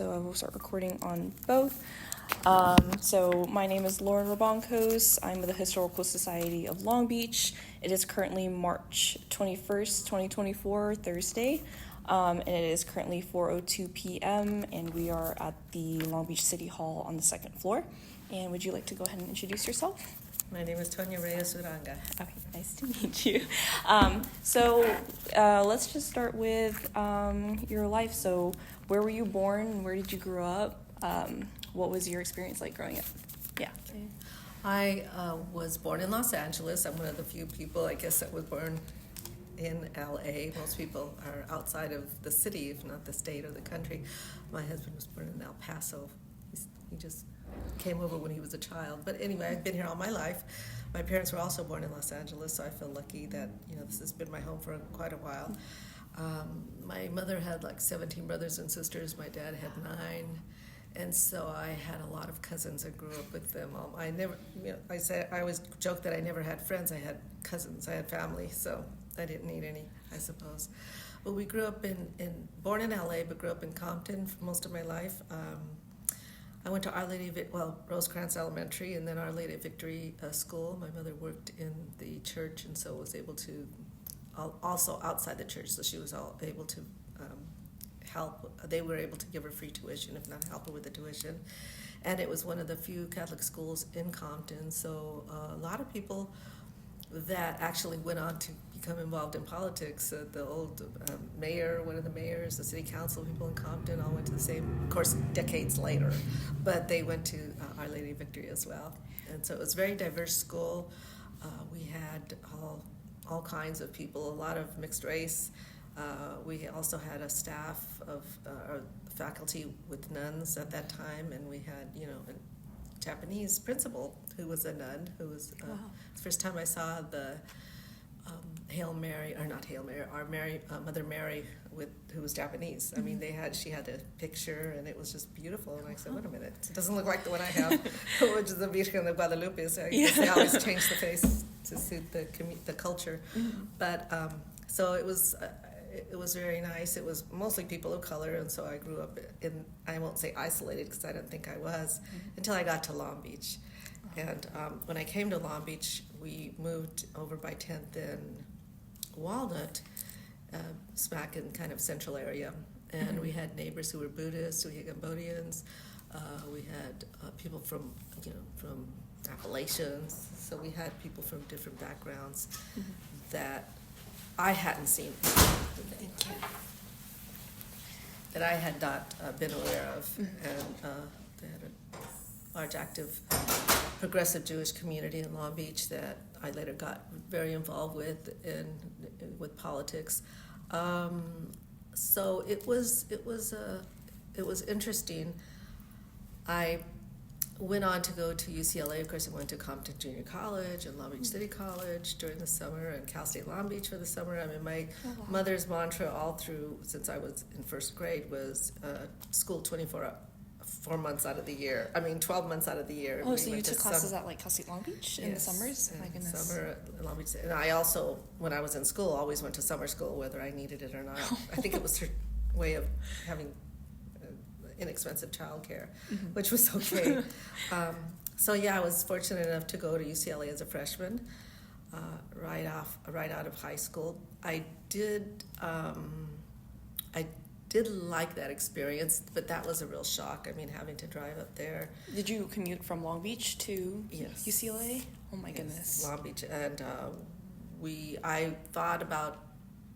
so I will start recording on both. So my name is Lauren Ribancos. I'm with the Historical Society of Long Beach. It is currently March 21st, 2024, Thursday, and it is currently 4:02 p.m., and we are at the Long Beach City Hall on the second floor. And would you like to go ahead and introduce yourself? My name is Tonia Uranga. Okay, nice to meet you. Let's just start with your life. So where were you born? Where did you grow up? What was your experience like growing up? Yeah. Okay. I was born in Los Angeles. I'm one of the few people, I guess, that was born in LA. Most people are outside of the city, if not the state or the country. My husband was born in El Paso. He just came over when he was a child. But anyway, I've been here all my life. My parents were also born in Los Angeles, so I feel lucky that, this has been my home for quite a while. My mother had like 17 brothers and sisters. My dad had 9. And so I had a lot of cousins. I grew up with them. I always joke that I never had friends. I had cousins. I had family, so I didn't need any, I suppose. But we grew up born in LA, but grew up in Compton for most of my life. I went to Rosecrans Elementary and then Our Lady of Victory School. My mother worked in the church and so was able to, also outside the church, so she was able to help. They were able to give her free tuition, if not help her with the tuition. And it was one of the few Catholic schools in Compton, so a lot of people that actually went on to become involved in politics. The old mayor, one of the mayors, the city council people in Compton all went to the same, of course, decades later, but they went to Our Lady of Victory as well. And so it was a very diverse school. We had all kinds of people, a lot of mixed race. We also had a staff of faculty with nuns at that time, and we had, a Japanese principal who was a nun, who was Wow. the first time I saw the Hail Mary, or not Hail Mary, our Mother Mary who was Japanese. I mean, she had a picture, and it was just beautiful. And I said, wait a minute, it doesn't look like the one I have, which is the Virgen de Guadalupe. So I guess they always change the face to suit the culture. Mm-hmm. But so it was very nice. It was mostly people of color, and so I grew up I won't say isolated because I didn't think I was, until I got to Long Beach. And when I came to Long Beach, we moved over by 10th and Walnut, smack in kind of central area. And we had neighbors who were Buddhists, we had Cambodians, we had people from Appalachians. So we had people from different backgrounds that I hadn't seen, that I had not been aware of. And they had a large, active, progressive Jewish community in Long Beach that I later got very involved with politics. So it was interesting. I went on to go to UCLA. Of course, I went to Compton Junior College and Long Beach City College during the summer, and Cal State Long Beach for the summer. I mean, my mother's mantra all through, since I was in first grade, was school 4 months out of the year. I mean, 12 months out of the year. Oh, so you took classes at Cal State Long Beach in the summers? My goodness. Summer at Long Beach. And I also, when I was in school, always went to summer school, whether I needed it or not. I think it was her way of having inexpensive childcare, which was okay. So yeah, I was fortunate enough to go to UCLA as a freshman, right out of high school. I did like that experience, but that was a real shock. I mean, having to drive up there. Did you commute from Long Beach to Yes. UCLA? Oh my goodness. Long Beach, and I thought about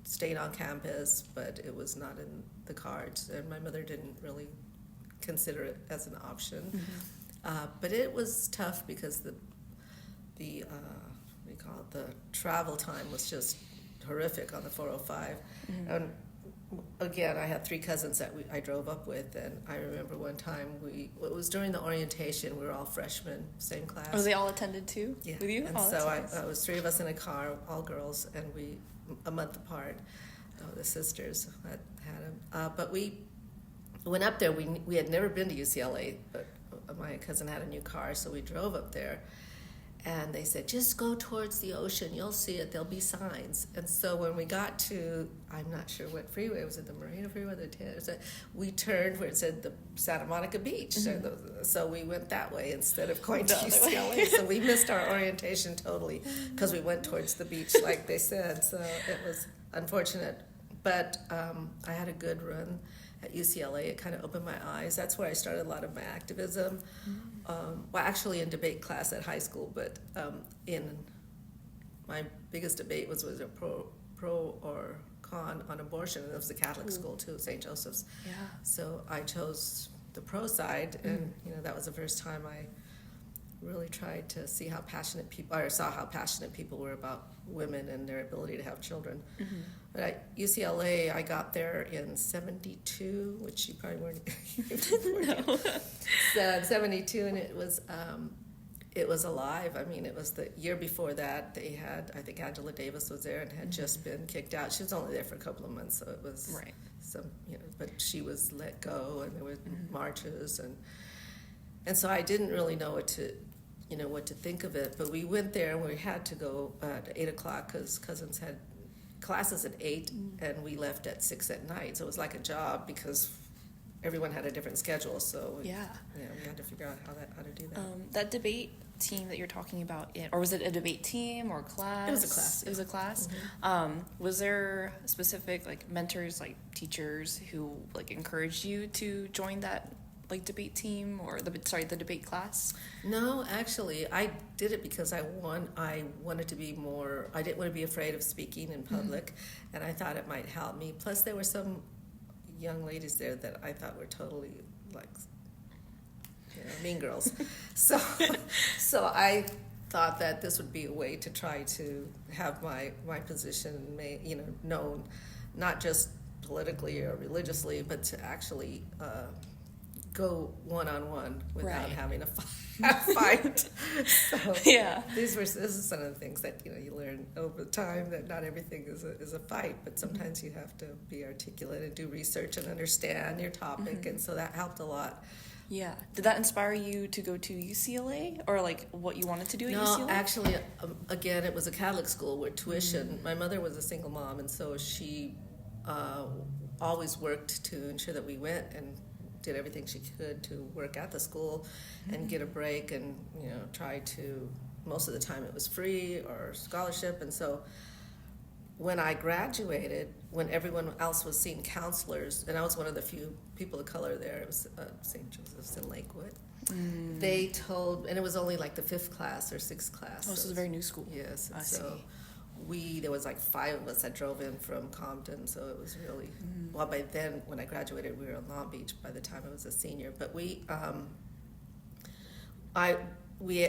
staying on campus, but it was not in the cards, and my mother didn't really consider it as an option. But it was tough because the travel time was just horrific on the 405. And again, I had 3 cousins that I drove up with, and I remember one time it was during the orientation. We were all freshmen, same class. Oh, they all attended too? Yeah. With you? And oh, so nice. I was 3 of us in a car, all girls, and we a month apart. The sisters had them, but we went up there. We had never been to UCLA, but my cousin had a new car, so we drove up there. And they said, just go towards the ocean. You'll see it. There'll be signs. And so when we got to, I'm not sure what freeway, was it the Marina Freeway? We turned where it said the Santa Monica Beach. Mm-hmm. So we went that way instead of going to The other UCLA. way. So we missed our orientation totally because we went towards the beach like they said. So it was unfortunate. But I had a good run at UCLA. It kind of opened my eyes. That's where I started a lot of my activism. Well, actually in debate class at high school, but in my biggest debate was a pro or con on abortion, and it was a Catholic school too, St. Joseph's. Yeah. So I chose the pro side, and that was the first time I really tried to see how passionate people, or saw how passionate people were about women and their ability to have children. But at UCLA, I got there in '72, which you probably weren't. No. So '72, and it was alive. I mean, it was the year before that. They had, I think Angela Davis was there and had just been kicked out. She was only there for a couple of months, so it was Right. but she was let go, and there were marches, and so I didn't really know what to think of it. But we went there, and we had to go at 8:00 because cousins had classes at 8, and we left at 6 at night. So it was like a job because everyone had a different schedule. So we had to figure out how to do that. That debate team that you're talking about, or was it a debate team or class? It was a class. It was a class. Was there specific mentors, teachers who encouraged you to join that debate team or the debate class? No, actually, I did it because I wanted to be more. I didn't want to be afraid of speaking in public, and I thought it might help me. Plus, there were some young ladies there that I thought were totally mean girls. So I thought that this would be a way to try to have my position known, not just politically or religiously, but to actually go one-on-one without having a fight. So Yeah. this is some of the things that you learn over time, that not everything is a fight, but sometimes you have to be articulate and do research and understand your topic, and so that helped a lot. Yeah. Did that inspire you to go to UCLA, or what you wanted to do at UCLA? No, actually, again, it was a Catholic school where tuition. My mother was a single mom, and so she always worked to ensure that we went and did everything she could to work at the school and get a break, and try to, most of the time it was free or scholarship. And so when I graduated, when everyone else was seeing counselors, and I was one of the few people of color there, it was St. Joseph's in Lakewood, they told, and it was only the 5th class or 6th class. Oh, so it was a very new school. Yes, and I so see. there was 5 of us that drove in from Compton, so it was really, well, by then, when I graduated, we were in Long Beach by the time I was a senior. But we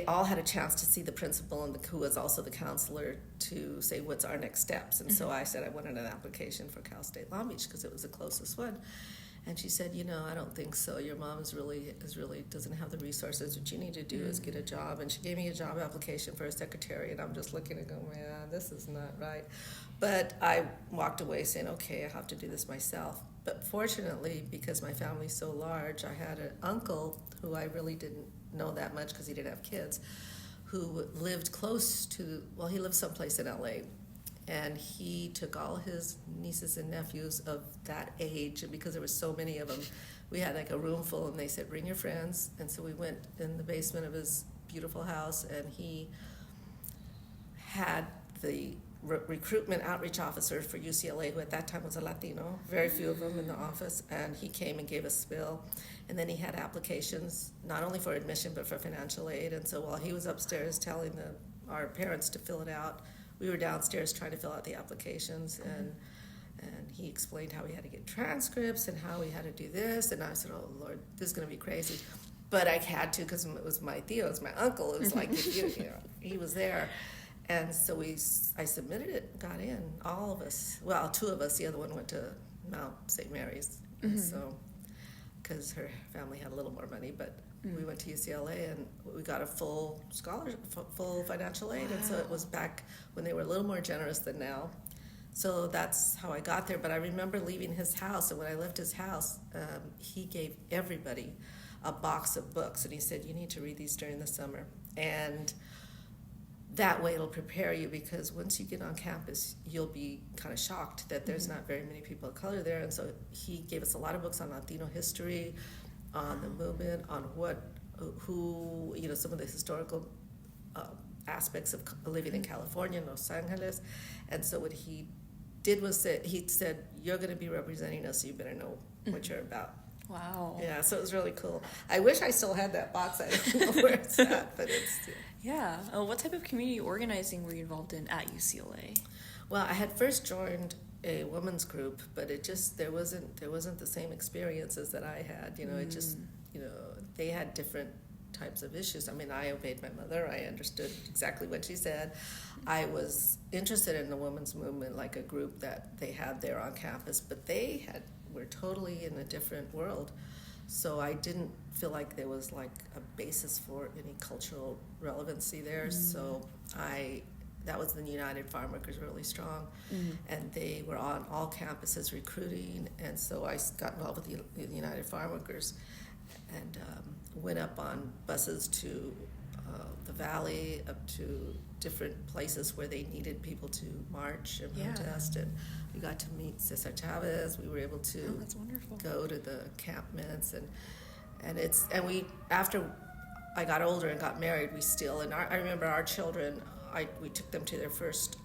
all had a chance to see the principal, and who was also the counselor, to say what's our next steps. And so I said I wanted an application for Cal State Long Beach because it was the closest one. And she said, I don't think so. Your mom is really doesn't have the resources. What you need to do is get a job. And she gave me a job application for a secretary, and I'm just looking and going, man, this is not right. But I walked away saying, okay, I have to do this myself. But fortunately, because my family's so large, I had an uncle who I really didn't know that much because he didn't have kids, who lived close to, he lived someplace in LA. And he took all his nieces and nephews of that age, and because there were so many of them, we had a room full, and they said, bring your friends. And so we went in the basement of his beautiful house, and he had the recruitment outreach officer for UCLA, who at that time was a Latino, very few of them in the office, and he came and gave us a spill. And then he had applications, not only for admission, but for financial aid. And so while he was upstairs telling our parents to fill it out, we were downstairs trying to fill out the applications, and he explained how we had to get transcripts and how we had to do this. And I said, oh, Lord, this is going to be crazy. But I had to, because it was my Theo, it was my uncle. It was he was there. And so I submitted it, got in, all of us. Well, 2 of us, the other one went to Mount St. Mary's. And so, because her family had a little more money, but we went to UCLA, and we got a full scholarship, full financial aid. Wow. And so it was back when they were a little more generous than now. So that's how I got there. But I remember leaving his house, and when I left his house, he gave everybody a box of books, and he said, you need to read these during the summer. And that way it'll prepare you, because once you get on campus, you'll be kind of shocked that there's not very many people of color there. And so he gave us a lot of books on Latino history, on the movement, on who, some of the historical aspects of living in California, Los Angeles. And so what he did was he said, you're going to be representing us, so you better know what you're about. Wow. Yeah, so it was really cool. I wish I still had that box. I don't know where it's at, but it's... Yeah. What type of community organizing were you involved in at UCLA? Well, I had first joined a women's group, but there wasn't the same experiences that I had. It just, they had different types of issues. I mean, I obeyed my mother. I understood exactly what she said. I was interested in the women's movement, like a group that they had there on campus, but were totally in a different world. So I didn't feel like there was like a basis for any cultural relevancy there. So that was the United Farm Workers, really strong, and they were on all campuses recruiting. And so I got involved with the United Farm Workers, and went up on buses to the valley, up to different places where they needed people to march and protest. And we got to meet Cesar Chavez. We were able to that's wonderful. Go to the encampments, and we, after I got older and got married, we still, and I remember our children, we took them to their first,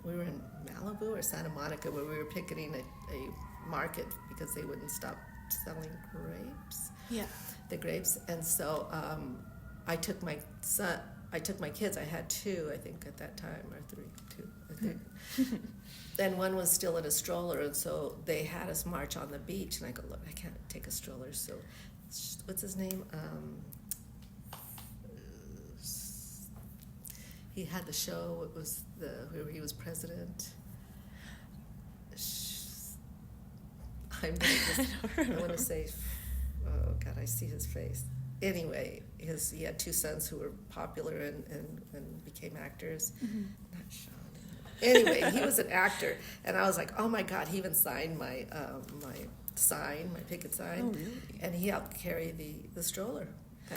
we were in Malibu or Santa Monica, where we were picketing a market because they wouldn't stop selling grapes. Yeah. The grapes. And so I took my kids, I had two, I think, at that time, or two, I think. Then one was still in a stroller, and so they had us march on the beach, and I go, look, I can't take a stroller, so what's his name? He had the show, it was where he was president. I want to say, oh God, I see his face. Anyway, he had two sons who were popular and became actors. Not Sean. Anyway, he was an actor, and I was like, oh my God, he even signed my picket sign. Oh, really? And he helped carry the stroller,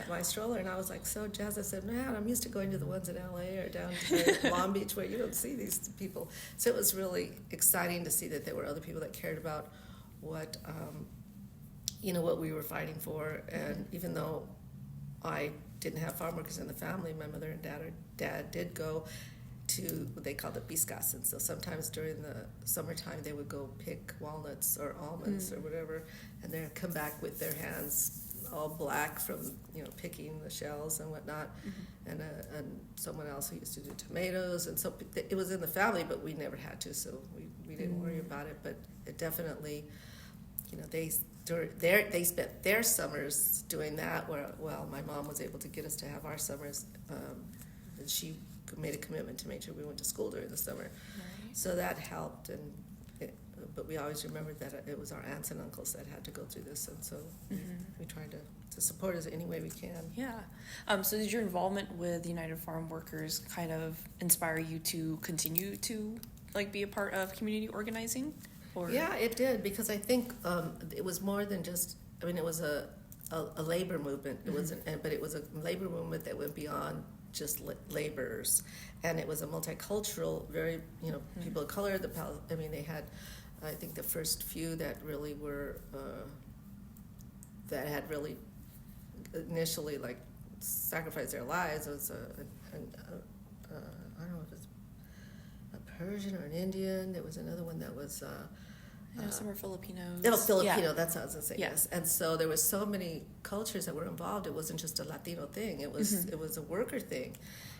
my stroller, and I was like so jazzed. I said, man, I'm used to going to the ones in LA or down to Long Beach where you don't see these people. So it was really exciting to see that there were other people that cared about what we were fighting for. And even though I didn't have farm workers in the family, my mother and dad did go to what they called the piscas, and so sometimes during the summertime they would go pick walnuts or almonds or whatever, and they'd come back with their hands all black from picking the shells and whatnot. And someone else who used to do tomatoes, and so it was in the family, but we never had to, so we didn't worry about it. But it definitely, they spent their summers doing that, where my mom was able to get us to have our summers, and she made a commitment to make sure we went to school during the summer. Right. So that helped, but we always remembered that it was our aunts and uncles that had to go through this, and so we tried to support us any way we can. Yeah. So did your involvement with United Farm Workers kind of inspire you to continue to be a part of community organizing? Or? Yeah, it did, because I think it was more than just, it was a labor movement. It wasn't, but it was a labor movement that went beyond just laborers, and it was a multicultural, very people of color. They had, I think, the first few that really were that had really initially sacrificed their lives. It was I don't know if it's a Persian or an Indian. There was another one that was some were Filipinos. It was Filipino, that's what I was going to say, Yeah. yes. And so there was so many cultures that were involved. It wasn't just a Latino thing. It was a worker thing.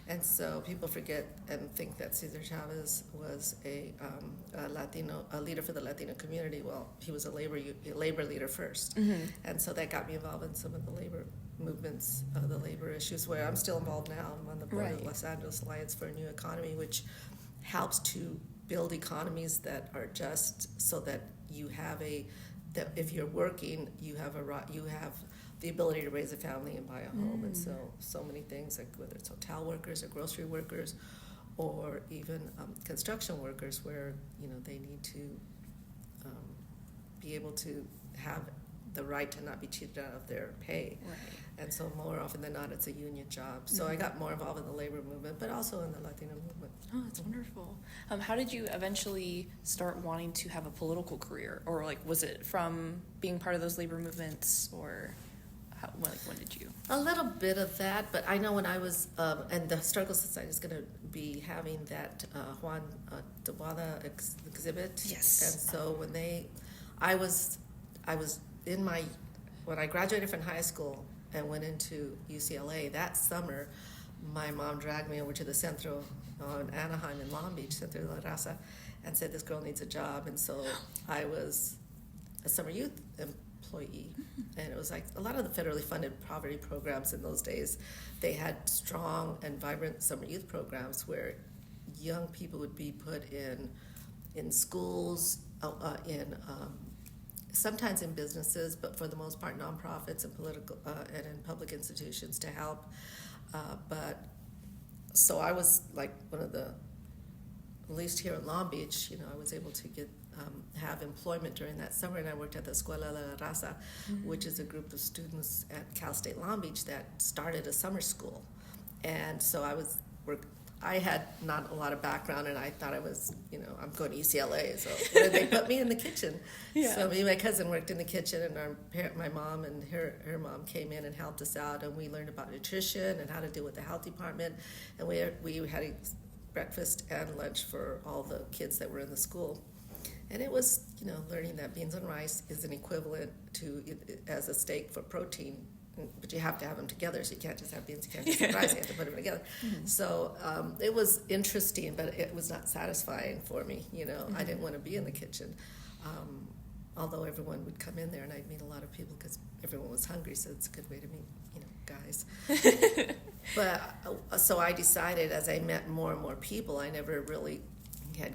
And so people forget and think that Cesar Chavez was a leader for the Latino community. Well, he was a labor leader first. And so that got me involved in some of the labor movements, the labor issues, where I'm still involved now. I'm on the board of Los Angeles Alliance for a New Economy, which helps to build economies that are just, so that you have that if you're working, you have the ability to raise a family and buy a home. And so many things, like whether it's hotel workers or grocery workers, or even construction workers, where they need to be able to have the right to not be cheated out of their pay. Right. And so more often than not, it's a union job. So I got more involved in the labor movement, but also in the Latino movement. Oh, that's wonderful. How did you eventually start wanting to have a political career? Or like, was it from being part of those labor movements, or when did you? A little bit of that, but I know when I was, and the Historical Society is going to be having that Juan Tawada exhibit. Yes. And so when I graduated from high school and went into UCLA that summer, my mom dragged me over to the Centro on Anaheim in Long Beach, Centro de la Raza, and said, this girl needs a job. And so I was a summer youth employee. And it was like a lot of the federally funded poverty programs in those days, they had strong and vibrant summer youth programs where young people would be put in schools, sometimes in businesses, but for the most part nonprofits and political and in public institutions to help. But so I was like one of the, at least here in Long Beach, I was able to have employment during that summer, and I worked at the Escuela de la Raza, which is a group of students at Cal State Long Beach that started a summer school. And so I had not a lot of background, and I thought I was, I'm going to UCLA, so they put me in the kitchen. Yeah. So me and my cousin worked in the kitchen, and my mom and her mom came in and helped us out, and we learned about nutrition and how to deal with the health department, and we had breakfast and lunch for all the kids that were in the school. And it was, learning that beans and rice is an equivalent to as a steak for protein, but you have to have them together, so you can't just have beans, you can't just have rice, you have to put them together. Mm-hmm. So it was interesting, but it was not satisfying for me. I didn't want to be in the kitchen, although everyone would come in there, and I'd meet a lot of people because everyone was hungry, so it's a good way to meet, guys. But so I decided, as I met more and more people, I never really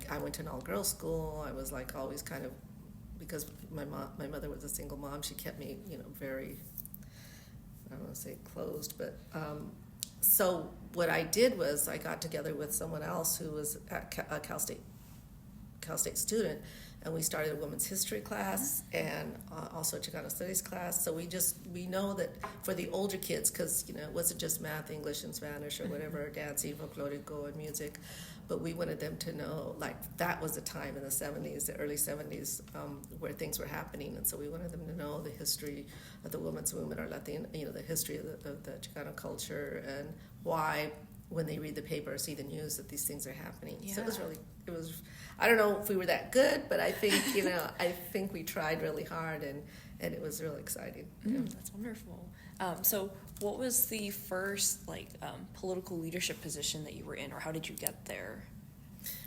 I went to an all-girls school. I was like always kind of, because my mother was a single mom, she kept me, very, I don't want to say closed, but so what I did was I got together with someone else who was a Cal State student, and we started a women's history class and also a Chicano studies class. So we know that for the older kids, because it wasn't just math, English, and Spanish or whatever, dancing, folklorico, and music, but we wanted them to know, like, that was a time in the 70s, the early 70s, where things were happening. And so we wanted them to know the history of the women's movement, or Latin, the history of the Chicano culture, and why, when they read the paper or see the news, that these things are happening. Yeah. So it was, I don't know if we were that good, but I think, I think we tried really hard, and it was really exciting. That's wonderful. So what was the first political leadership position that you were in, or how did you get there?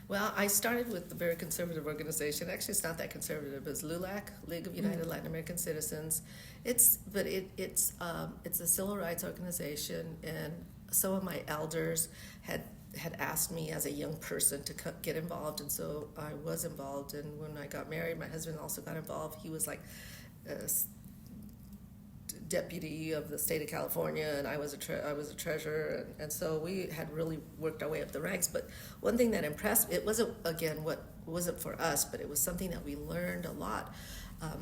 Well, I started with a very conservative organization. Actually, it's not that conservative. It's LULAC, League of United Latin American Citizens. It's a civil rights organization, and some of my elders had asked me as a young person to get involved, and so I was involved. And when I got married, my husband also got involved. He was like deputy of the state of California, and I was a treasurer, and so we had really worked our way up the ranks. But one thing that impressed me, it wasn't for us, but it was something that we learned a lot.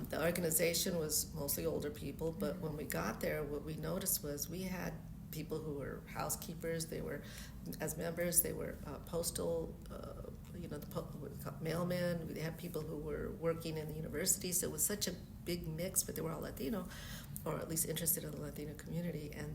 The organization was mostly older people, but when we got there, what we noticed was we had people who were housekeepers. They were, as members, they were postal, mailmen. We had people who were working in the university, so it was such a big mix, but they were all Latino, or at least interested in the Latino community. And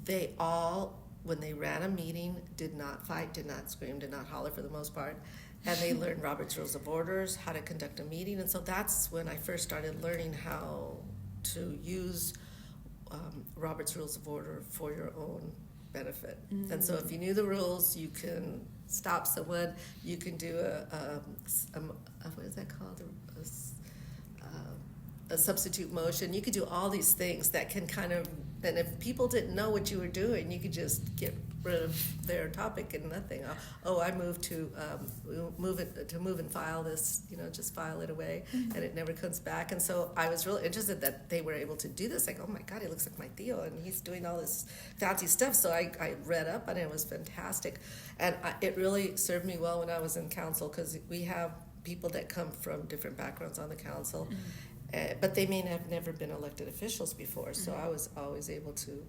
they all, when they ran a meeting, did not fight, did not scream, did not holler for the most part. And they learned Robert's Rules of Orders, how to conduct a meeting. And so that's when I first started learning how to use Robert's Rules of Order for your own benefit. Mm-hmm. And so if you knew the rules, you can stop someone, you can do what is that called? A substitute motion. You could do all these things that can kind of, and if people didn't know what you were doing, you could just get rid of their topic and nothing. I move to move and file this, just file it away, and it never comes back. And so I was really interested that they were able to do this. Like, oh my God, he looks like my Theo, and he's doing all this fancy stuff. So I read up on it. It was fantastic, and it really served me well when I was in council, because we have people that come from different backgrounds on the council. But they may have never been elected officials before, so I was always able to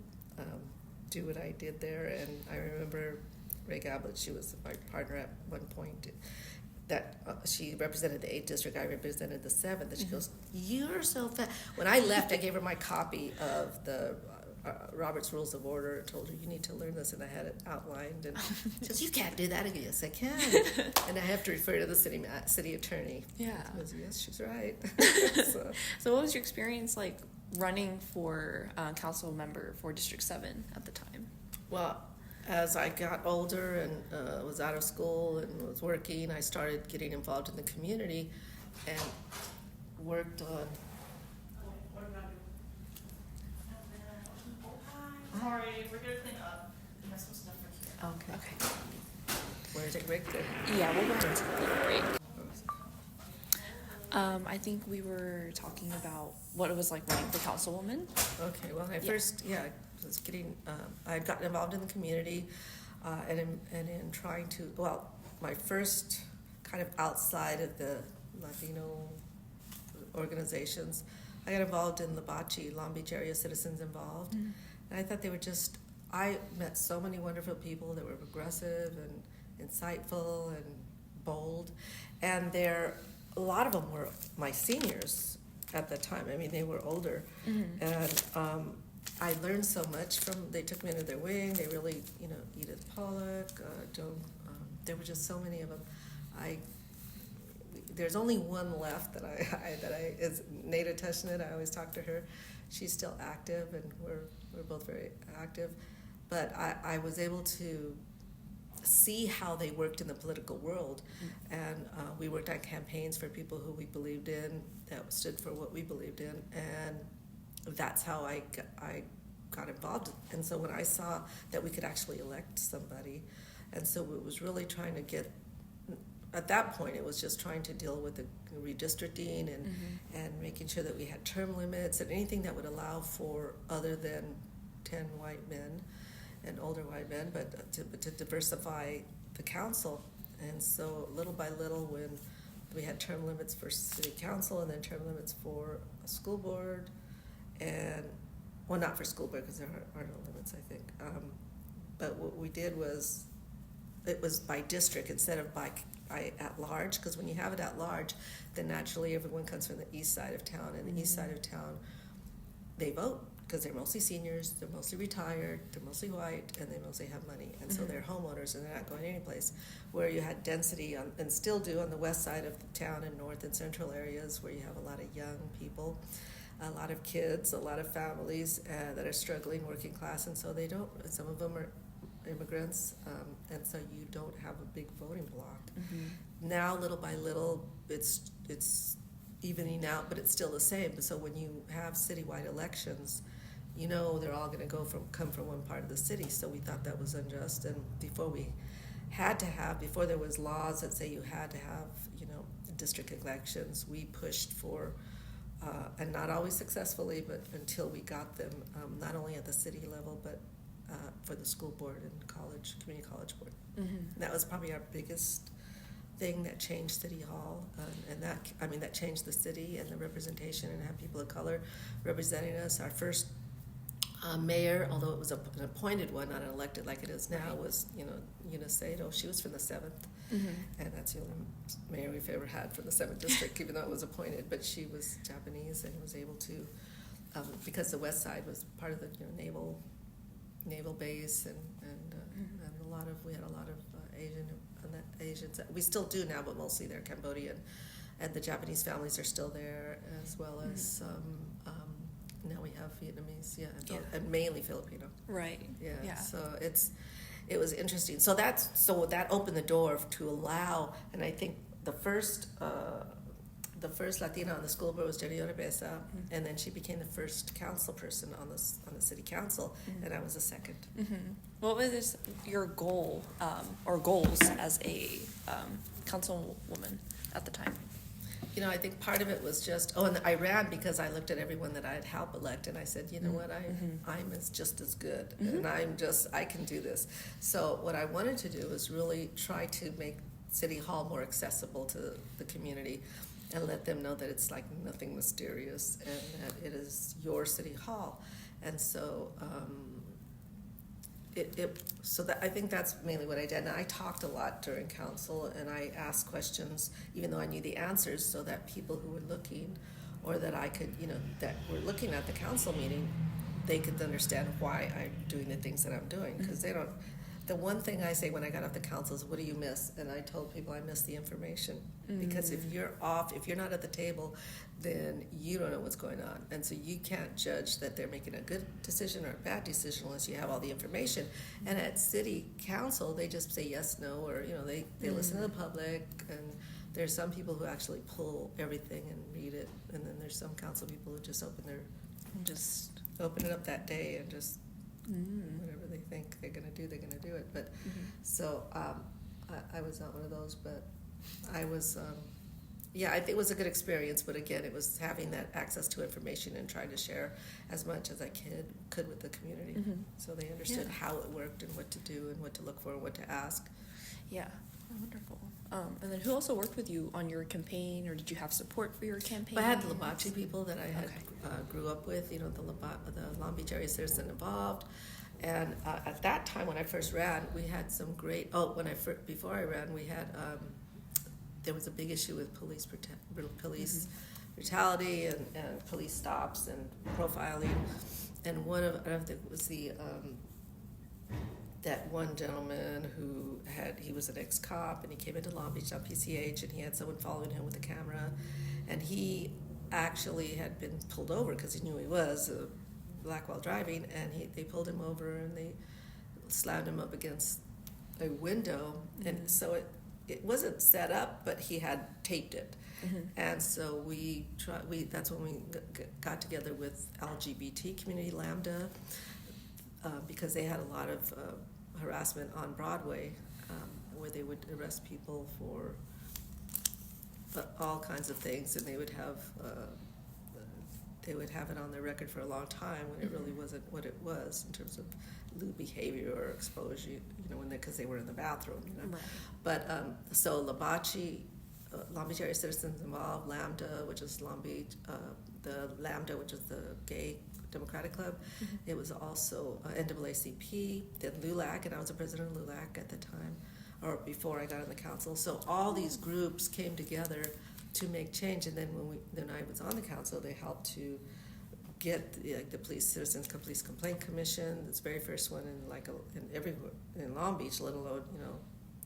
do what I did there. And I remember Ray Gablett, she was my partner at one point, that she represented the 8th district, I represented the 7th, and she goes, "You're so fast." When I left, I gave her my copy of the Robert's Rules of Order and told her, "You need to learn this," and I had it outlined, and she goes, "You can't do that." I go, "Yes, I can." And I have to refer to the city attorney. Yeah. She goes, "Yes, she's right." So what was your experience like running for council member for District 7 at the time? Well, as I got older and was out of school and was working, I started getting involved in the community and worked on. Sorry, we're gonna clean up. There's some stuff right here. Okay. Where is it, Rick? Yeah, we'll go ahead and take a break. I think we were talking about what it was like running for councilwoman. Okay, well, I first, was getting, I had gotten involved in the community and in trying to, well, my first kind of outside of the Latino organizations, I got involved in the Bocce, Long Beach Area Citizens Involved. Mm-hmm. And I thought they were just, I met so many wonderful people that were progressive and insightful and bold. And a lot of them were my seniors at the time. I mean, they were older. Mm-hmm. And I learned so much from, they took me under their wing. They really, Edith Pollock, there were just so many of them. There's only one left that I is Nada Tushnet. I always talk to her. She's still active, and we're both very active. But I was able to see how they worked in the political world, and we worked on campaigns for people who we believed in, that stood for what we believed in, and that's how I got involved. And so when I saw that we could actually elect somebody, and so it was really trying to get, at that point it was just trying to deal with the redistricting and making sure that we had term limits and anything that would allow for other than 10 white men and older white men, but to diversify the council. And so little by little, when we had term limits for city council and then term limits for a school board, and well, not for school board because there are no limits, I think. But what we did was, it was by district instead of by at large, because when you have it at large, then naturally everyone comes from the east side of town, and the east side of town, they vote because they're mostly seniors, they're mostly retired, they're mostly white, and they mostly have money, and so they're homeowners and they're not going anyplace. Where you had density on, and still do on the west side of the town and north and central areas where you have a lot of young people, a lot of kids, a lot of families that are struggling, working class, and so they don't, some of them are immigrants, and so you don't have a big voting block. Now, little by little, it's evening out, but it's still the same. So when you have citywide elections, they're all going to come from one part of the city. So we thought that was unjust, and before there was laws that say you had to have, district elections, we pushed for, and not always successfully, but until we got them, not only at the city level, but for the school board and community college board. And that was probably our biggest thing that changed City Hall, and that changed the city and the representation, and have people of color representing us. Our first mayor, although it was an appointed one, not an elected like it is now, was Unicedo. She was from the 7th, and that's the only mayor we've ever had from the 7th district, even though it was appointed. But she was Japanese and was able to, because the west side was part of the naval base, and we had a lot of Asians. We still do now, but mostly they're Cambodian, and the Japanese families are still there, as well as now we have Vietnamese, and mainly Filipino. Right. Yeah. So it was interesting. So that opened the door to allow, and I think the first Latina on the school board was Jenny Oropesa, and then she became the first council person on the city council, and I was the second. What was your goal or goals as a councilwoman at the time? I think part of it was just, and I ran because I looked at everyone that I'd helped elect, and I said, what, I'm just as good, and I can do this. So what I wanted to do was really try to make City Hall more accessible to the community. and let them know that it's like nothing mysterious and that it is your city hall. And so so that I think that's mainly what I did. And I talked a lot during council, and I asked questions, even though I knew the answers, so that people who were looking, or that I could, that were looking at the council meeting, they could understand why I'm doing the things that I'm doing. Because they don't. The one thing I say when I got off the council is, what do you miss? And I told people I miss the information. Because if you're off, if you're not at the table, then you don't know what's going on. And so you can't judge that they're making a good decision or a bad decision unless you have all the information. And at city council, they just say yes, no, or, they listen to the public. And there's some people who actually pull everything and read it. And then there's some council people who just open it up that day and just whatever they think they're going to do, they're going to do it. But so I was not one of those, but I was, I think it was a good experience. But again, it was having that access to information and trying to share as much as I could with the community, so they understood how it worked and what to do and what to look for and what to ask. Yeah, wonderful. And then who also worked with you on your campaign, or did you have support for your campaign? I had the Labachi people that I had grew up with, the Long Beach area citizen involved. And at that time when I first ran, we had some great, before I ran, we had, there was a big issue with police brutality and police stops and profiling. And one of, I don't think it was that one gentleman he was an ex-cop, and he came into Long Beach on PCH, and he had someone following him with a camera, and he actually had been pulled over because he knew he was black while driving, and they pulled him over and they slammed him up against a window, and so it wasn't set up, but he had taped it. And so that's when we got together with LGBT community, Lambda, because they had a lot of harassment on Broadway, where they would arrest people for all kinds of things, and they would have it on their record for a long time when it really wasn't what it was in terms of lewd behavior or exposure, because they were in the bathroom, Right. But so Labachi, Long Beach area citizens involved, Lambda, which is Long Beach, the Lambda, which is the gay Democratic Club. It was also NAACP, then LULAC, and I was the president of LULAC at the time, or before I got on the council. So all these groups came together to make change, and then when I was on the council, they helped to get the Citizens Police Complaint Commission, this very first one in Long Beach, let alone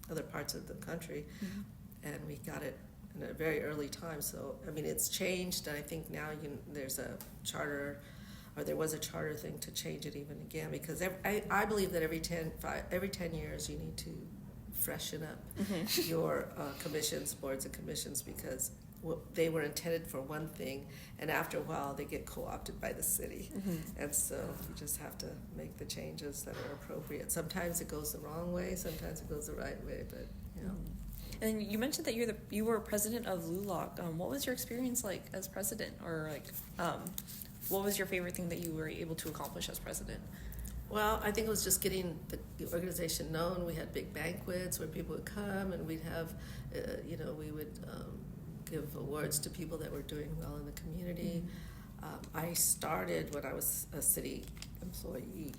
other parts of the country, and we got it in a very early time. So I mean, it's changed, and I think now there's a charter. Or there was a charter thing to change it even again, because I believe that every 10 years you need to freshen up your commissions, boards and commissions, because they were intended for one thing, and after a while they get co-opted by the city. And so you just have to make the changes that are appropriate. Sometimes it goes the wrong way, sometimes it goes the right way, but And you mentioned that you were president of LULAC. What was your experience like as president, or what was your favorite thing that you were able to accomplish as president? Well, I think it was just getting the organization known. We had big banquets where people would come, and we'd have, we would give awards to people that were doing well in the community. I started when I was a city employee,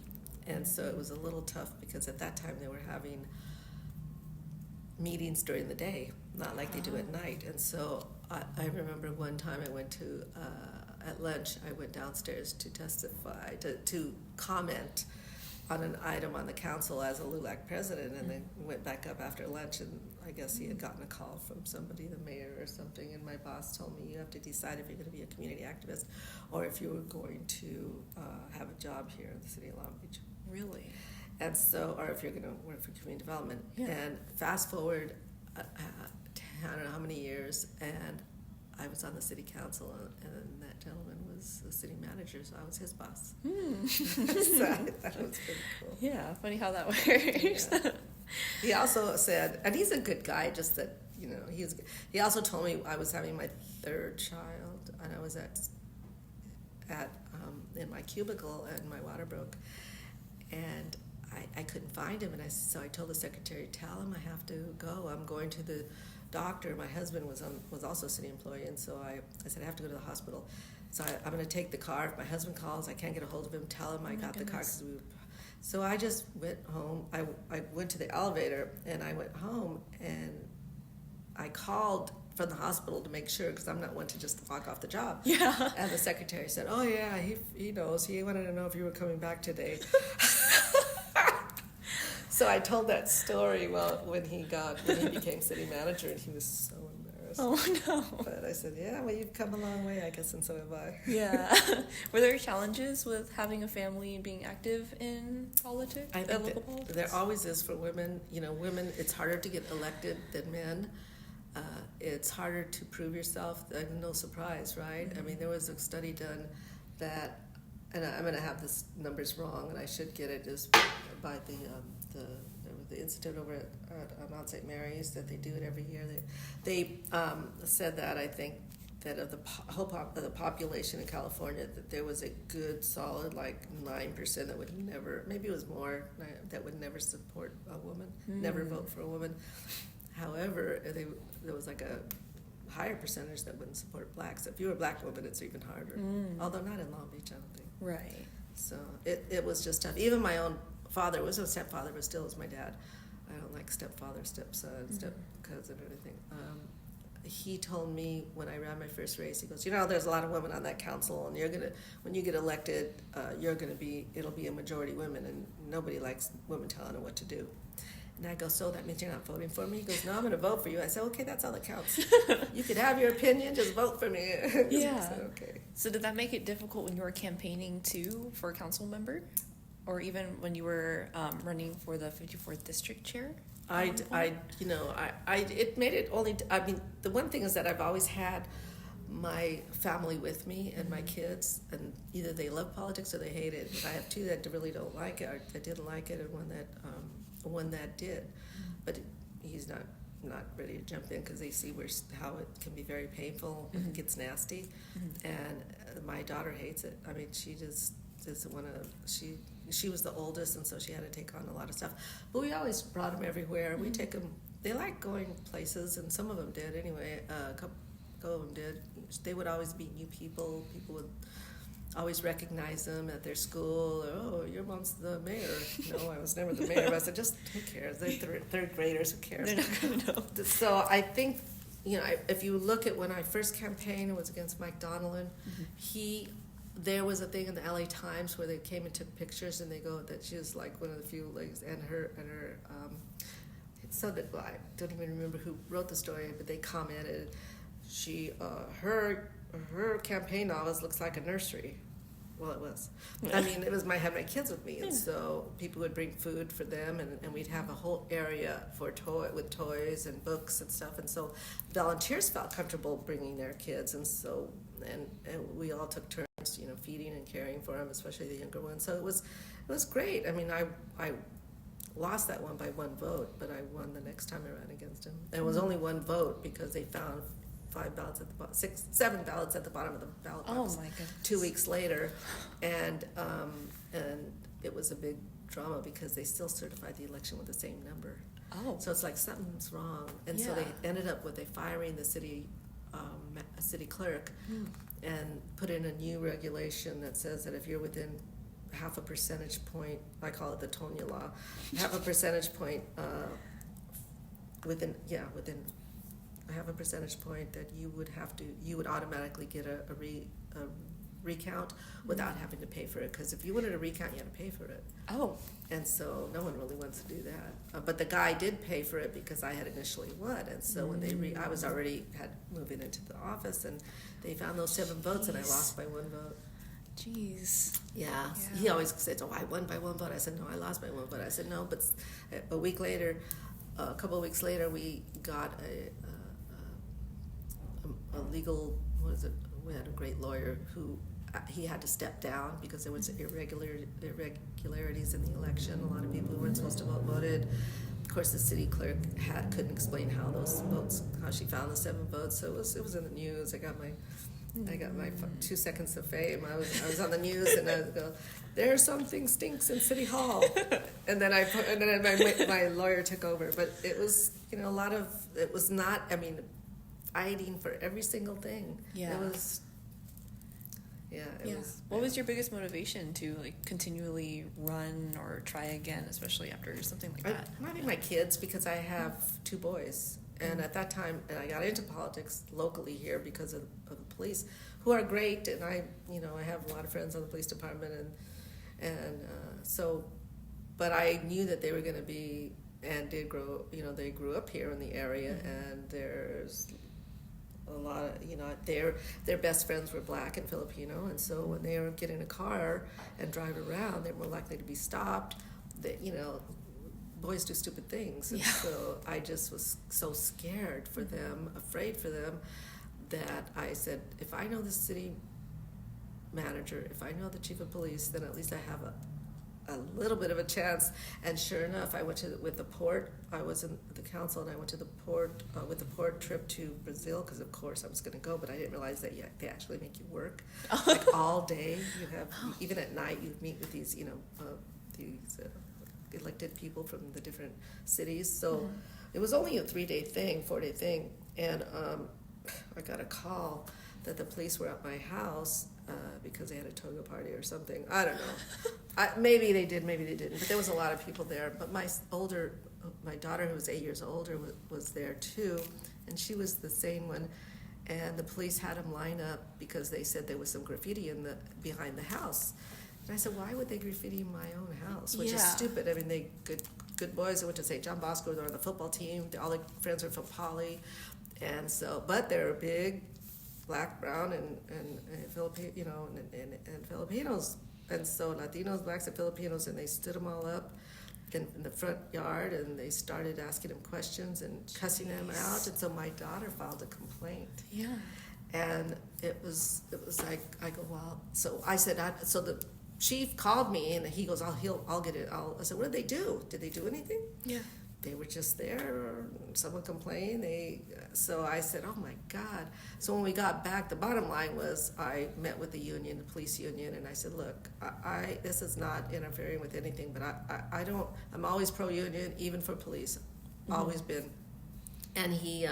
and so it was a little tough because at that time they were having meetings during the day, not like they do at night. And so I remember one time I went to at lunch, I went downstairs to testify, to comment on an item on the council as a LULAC president, and then went back up after lunch, and I guess he had gotten a call from somebody, the mayor or something, and my boss told me, you have to decide if you're going to be a community activist or if you were going to have a job here in the city of Long Beach. Really? And so, or if you're going to work for community development. Yeah. And fast forward, I don't know how many years, and I was on the city council, and that gentleman was the city manager, so I was his boss. So I thought it was pretty cool. Yeah, funny how that works. Yeah. He also said, and he's a good guy, just that, he also told me I was having my third child, and I was at in my cubicle, and my water broke, and I couldn't find him, and so I told the secretary, tell him I have to go. I'm going to the doctor. My husband was also a city employee, and so I said, I have to go to the hospital. So I'm going to take the car. If my husband calls, I can't get a hold of him, tell him I got the car. So I just went home. I went to the elevator, and I went home, and I called from the hospital to make sure, because I'm not one to just walk off the job. Yeah. And the secretary said, oh, yeah, he knows. He wanted to know if you were coming back today. So I told that story when he became city manager, and he was so embarrassed. Oh, no. But I said, yeah, well, you've come a long way, I guess, and so have I. Yeah. Were there challenges with having a family and being active in politics? I think local that politics? there always is for women. Women, it's harder to get elected than men. It's harder to prove yourself. No surprise, right? Mm-hmm. I mean, there was a study done that, and I'm going to have this numbers wrong, and I should get it, is by the institute over at Mount St. Mary's, that they do it every year. They said that, I think, that of the the population in California, that there was a good solid 9% that would never, maybe it was more, that would never support a woman, never vote for a woman. However, there was a higher percentage that wouldn't support blacks. If you were a black woman, it's even harder. Although not in Long Beach, I don't think. Right. So it was just tough. Even my own father was a stepfather, but still was my dad. I don't like stepfather, stepson, step-cousin or anything. He told me when I ran my first race, he goes, there's a lot of women on that council, and when you get elected, it'll be a majority women, and nobody likes women telling them what to do. And I go, so that means you're not voting for me? He goes, no, I'm going to vote for you. I said, okay, that's all that counts. You could have your opinion, just vote for me. Yeah. I said, okay. So did that make it difficult when you were campaigning too for a council member? Or even when you were running for the 54th district chair? It made it only, the one thing is that I've always had my family with me and my kids, and either they love politics or they hate it. I have two that really don't like it, or that didn't like it, and one that did. But he's not ready to jump in because they see how it can be very painful and it gets nasty. And my daughter hates it. I mean, she just doesn't want to. She was the oldest, and so she had to take on a lot of stuff. But we always brought them everywhere. We take them. They like going places, and some of them did anyway. A couple of them did. They would always meet new people. People would always recognize them at their school. Oh, your mom's the mayor. No, I was never the mayor. But I said, just who cares? They're third graders. Who cares? They're not going to know. So I think, if you look at when I first campaigned, it was against Mike Donnellan. There was a thing in the LA Times where they came and took pictures, and they go that she was like one of the few ladies, and her so that I don't even remember who wrote the story, but they commented, her campaign office looks like a nursery. Well, it was. I mean, it was had my kids with me, and so people would bring food for them, and we'd have a whole area with toys and books and stuff, and so volunteers felt comfortable bringing their kids, and so and we all took turns, feeding and caring for them, especially the younger ones. So it was great. I mean, I lost that one by one vote, but I won the next time I ran against him. And it was only one vote because they found 7 ballots at the bottom of the ballot box. Oh my goodness. 2 weeks later, and it was a big drama because they still certified the election with the same number. Oh. So it's like something's wrong, and so they ended up with firing the city clerk and put in a new regulation that says that if you're within half a percentage point, I call it the Tonia law, half a percentage point within half a percentage point, that you would automatically get a recount without having to pay for it, because if you wanted a recount, you had to pay for it. Oh. And so no one really wants to do that. But the guy did pay for it because I had initially won, and so when I was already had moving into the office, and they found those 7 votes, and I lost by 1 vote. Jeez. Yeah. He always says, "Oh, I won by 1 vote." I said, "No, I lost by 1 vote." I said, "No," but a couple of weeks later, we got a legal, we had a great lawyer who he had to step down because there was irregularities in the election. A lot of people who weren't supposed to vote voted. Of course, the city clerk couldn't explain how she found the 7 votes. So it was in the news. I got my 2 seconds of fame. I was on the news, and I would go, "There's something stinks in City Hall," and then my lawyer took over. But it was a lot of, it was not, fighting for every single thing. Yeah. It was, it was. What was your biggest motivation to like continually run or try again, especially after something like that? I think my kids, because I have 2 boys, and at that time, and I got into politics locally here because of the police, who are great, and I have a lot of friends on the police department, and so, but I knew that they were going to be, and did grow, they grew up here in the area, and there's a lot of, their best friends were Black and Filipino, and so when they were get in a car and drive around, they're more likely to be stopped. That boys do stupid things, and so I just was so scared for them, afraid for them, that I said, if I know the city manager, if I know the chief of police, then at least I have a little bit of a chance. And sure enough, I went with the port. I was in the council, and I went to the port with the port trip to Brazil, because of course I was going to go, but I didn't realize that they actually make you work like all day. You have even at night you meet with these these elected people from the different cities. So it was only a 4-day thing, and I got a call that the police were at my house because they had a toga party or something. I don't know. Maybe they did, maybe they didn't. But there was a lot of people there. But my daughter, who was 8 years older, was there too, and she was the sane one. And the police had them line up because they said there was some graffiti behind the house. And I said, why would they graffiti in my own house? Which is stupid. I mean, they good boys. They went to St. John Bosco. They're on the football team. All their friends are from Poly, and so. But they're big, Black, brown, and Filipino, and Filipinos, and so Latinos, Blacks, and Filipinos, and they stood them all up in the front yard, and they started asking them questions and cussing them out. And so my daughter filed a complaint. Yeah. And it was like, I go, well, so I said, so the chief called me, and he goes, I'll get it. I said, what did they do? Did they do anything? Yeah. They were just there, or someone complained. So I said, oh my God. So when we got back, the bottom line was, I met with the union, the police union, and I said, look, this is not interfering with anything, but I'm always pro-union, even for police, always been. And he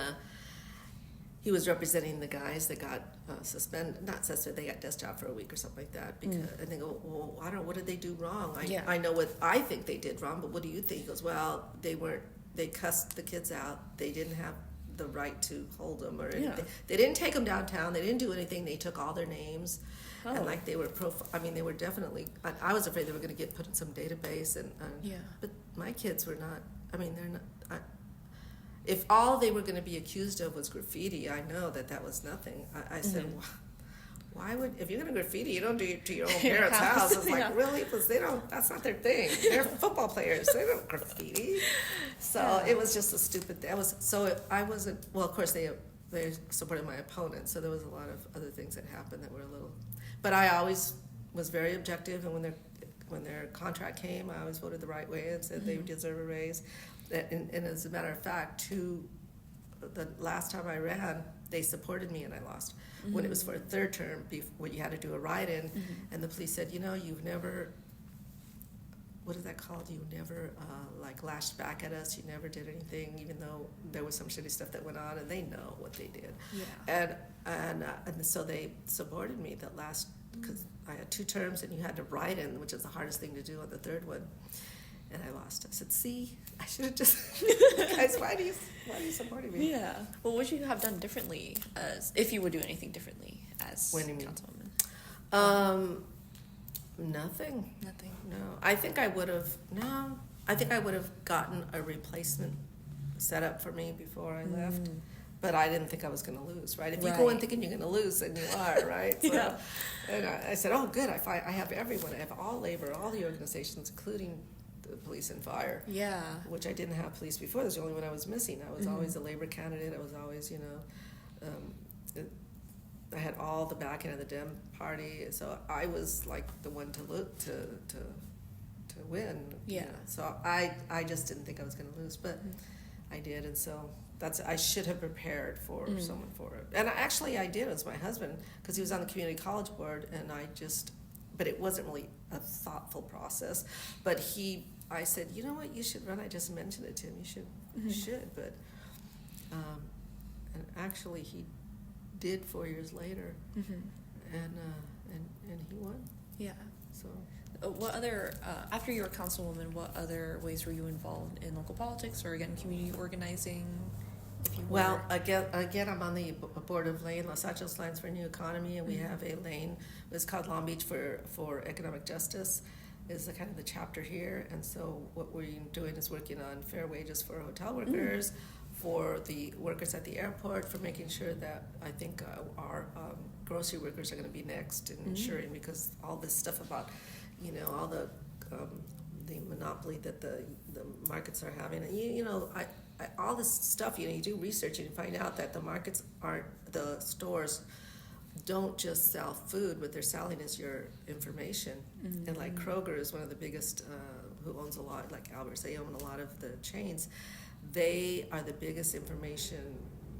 was representing the guys that got not suspended, they got desk job for a week or something like that. Because, and they go, well, I don't know, what did they do wrong? I know what I think they did wrong, but what do you think? He goes, well, they cussed the kids out. They didn't have the right to hold them or anything. They didn't take them downtown. They didn't do anything. They took all their names. And like they were they were definitely, I was afraid they were going to get put in some database. But my kids were not, they're not, if all they were going to be accused of was graffiti, I know that was nothing. I said, why would, if you're going to graffiti, you don't do it to your own parents' house. It's like, really? Because that's not their thing. They're football players. They don't graffiti. So it was just a stupid thing. I wasn't, well, of course, they supported my opponent, so there was a lot of other things that happened that were a little, but I always was very objective, and when their contract came, I always voted the right way and said they deserve a raise. And as a matter of fact, the last time I ran, they supported me and I lost. When it was for a third term, when you had to do a write-in, and the police said, you've never, what is that called? You never lashed back at us. You never did anything, even though there was some shitty stuff that went on, and they know what they did. Yeah. And so they supported me that last, because I had 2 terms and you had to write in, which is the hardest thing to do on the third one. And I lost. I said, see, I should have just, guys, why are you supporting me? Yeah. Well, what would you have done differently if you would do anything differently as councilwoman? Nothing. Nothing. No. I think I would have gotten a replacement set up for me before I left. But I didn't think I was going to lose, right? If you go in thinking you're going to lose, then you are, right? So, and I said, oh, good. I have everyone. I have all labor, all the organizations, including the police and fire. Yeah. Which I didn't have police before. That's the only one I was missing. I was always a labor candidate. I was always, I had all the backing of the Dem party. So I was like the one to look to win. Yeah. So I just didn't think I was going to lose, but I did, and so I should have prepared for someone for it. And I did. It was my husband, because he was on the community college board, and I just but it wasn't really a thoughtful process. But I said, you know what, you should run. I just mentioned it to him. You should, but and actually he did 4 years later, and he won. Yeah. So. What other, after you were councilwoman, what other ways were you involved in local politics or, again, community organizing, if you were? Well, again, I'm on the board of LANE, Los Angeles Lines for a New Economy, and we have a LANE, it's called Long Beach for Economic Justice, is the kind of the chapter here. And so what we're doing is working on fair wages for hotel workers, for the workers at the airport, for making sure that I think our grocery workers are going to be next in ensuring, because all this stuff about, all the monopoly that the markets are having, and all this stuff, you do research and you find out that the markets aren't, the stores don't just sell food, what they're selling is your information. And like Kroger is one of the biggest, who owns a lot, like Albert's, they own a lot of the chains. They are the biggest information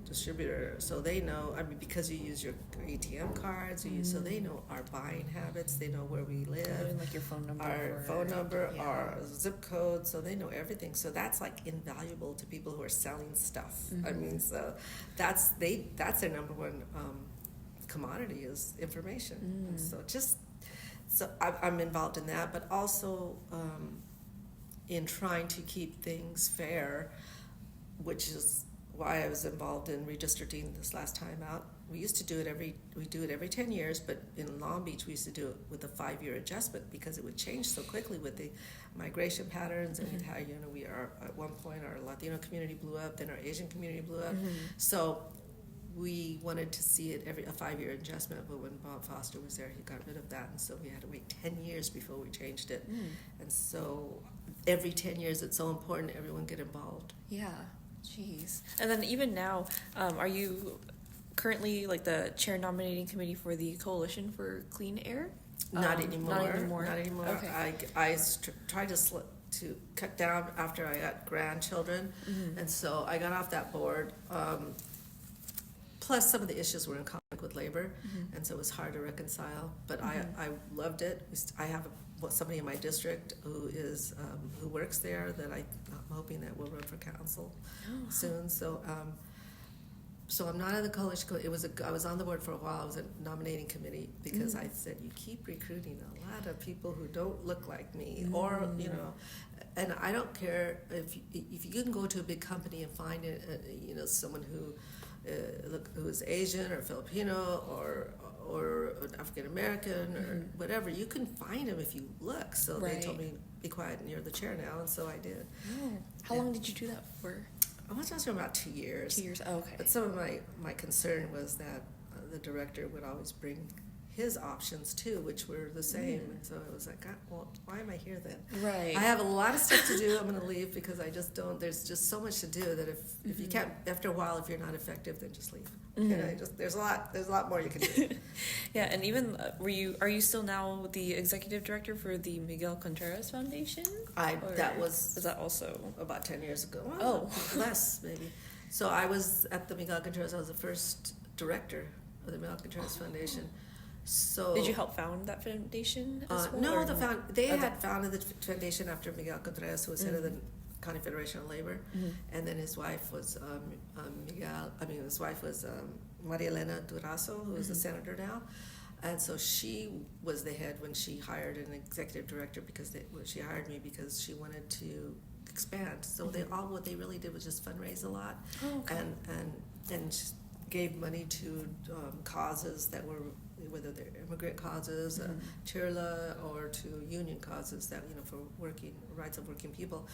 distributor, so they know, because you use your ATM cards, so they know our buying habits, they know where we live, Even like your phone number, our zip code, so they know everything. So that's like invaluable to people who are selling stuff. I mean, so that's their number one commodity is information. And so I'm involved in that, but also in trying to keep things fair, which is why I was involved in redistricting this last time out. We used to do it every 10 years, but in Long Beach we used to do it with a 5-year adjustment because it would change so quickly with the migration patterns and how we are at one point our Latino community blew up, then our Asian community blew up. So we wanted to see it a 5-year adjustment, but when Bob Foster was there, he got rid of that, and so we had to wait 10 years before we changed it. And so every 10 years, it's so important everyone get involved. Yeah, jeez. And then even now, are you currently like the chair nominating committee for the Coalition for Clean Air? Not anymore. Not anymore. Okay. I tried to cut down after I got grandchildren, and so I got off that board. Plus, some of the issues were in conflict with labor, and so it was hard to reconcile. But I loved it. I have somebody in my district who works there that I'm hoping that will run for council soon. So I'm not on the coalition. I was on the board for a while. I was a nominating committee because I said you keep recruiting a lot of people who don't look like me, or and I don't care if you can go to a big company and find someone who is Asian or Filipino or African American or whatever. You can find them if you look. So they told me, be quiet and you're the chair now, and so I did. How long did you do that for? I was for about 2 years. 2 years, okay. But some of my concern was that the director would always bring his options too, which were the same. And so I was like, God, well, why am I here then? Right. I have a lot of stuff to do. I'm going to leave because I just don't. There's just so much to do that if you can't, after a while, if you're not effective, then just leave. There's a lot more you can do. Yeah, and even are you still now the executive director for the Miguel Contreras Foundation? Is that also about 10 years ago. Well, less maybe. So I was at the Miguel Contreras. I was the first director of the Miguel Contreras Foundation. So did you help found that foundation as well? No, they had founded the foundation after Miguel Contreras, who was head of the County Federation of Labor, and then his wife was Maria Elena Durazo, who is a senator now, and so she was the head when she hired an executive director because she hired me because she wanted to expand. So what they really did was just fundraise a lot, and just gave money to causes that were, whether they're immigrant causes, Chirla, or to union causes that for rights of working people.